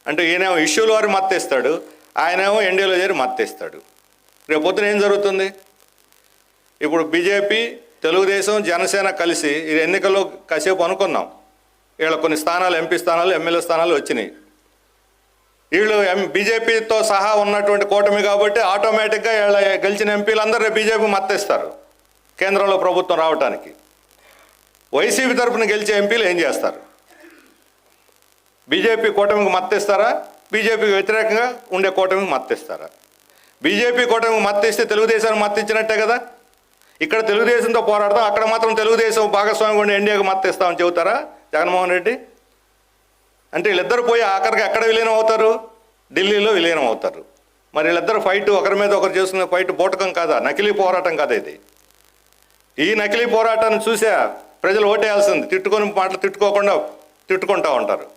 అంటే ఈయనేమో ఇష్యూల వారి మద్దతిస్తాడు, ఆయనేమో ఎన్డీఏలో చేరి మద్దతిస్తాడు. రేపు పొద్దున ఏం జరుగుతుంది? ఇప్పుడు బీజేపీ, తెలుగుదేశం, జనసేన కలిసి ఈ ఎన్నికల్లో కాసేపు అనుకున్నాం, వీళ్ళ కొన్ని స్థానాలు, ఎంపీ స్థానాలు, ఎమ్మెల్యే స్థానాలు వచ్చినాయి. వీళ్ళు బీజేపీతో సహా ఉన్నటువంటి కూటమి కాబట్టి ఆటోమేటిక్గా వీళ్ళ గెలిచిన ఎంపీలందరూ బీజేపీ మద్దతిస్తారు కేంద్రంలో ప్రభుత్వం రావడానికి. వైసీపీ తరఫున గెలిచే ఎంపీలు ఏం చేస్తారు? బీజేపీ కూటమికి మద్దతిస్తారా? బీజేపీకి వ్యతిరేకంగా ఉండే కూటమికి మద్దతిస్తారా? బీజేపీ కూటమికి మద్దతిస్తే తెలుగుదేశానికి మద్దతిచ్చినట్టే కదా. ఇక్కడ తెలుగుదేశంతో పోరాడతాం, అక్కడ మాత్రం తెలుగుదేశం భాగస్వామి ఉండి ఎన్డీఏకి మద్దతిస్తామని చెబుతారా జగన్మోహన్ రెడ్డి? అంటే వీళ్ళిద్దరు పోయి ఆఖరికి ఎక్కడ విలీనం అవుతారు? ఢిల్లీలో విలీనం అవుతారు. మరి వీళ్ళిద్దరు ఫైట్, ఒకరి మీద ఒకరు చేసుకునే ఫైట్ బోటకం కాదా? నకిలీ పోరాటం కాదా ఇది? ఈ నకిలీ పోరాటాన్ని చూసా ప్రజలు ఓటేయాల్సింది. తిట్టుకొని మాటలు తిట్టుకోకుండా తిట్టుకుంటూ ఉంటారు.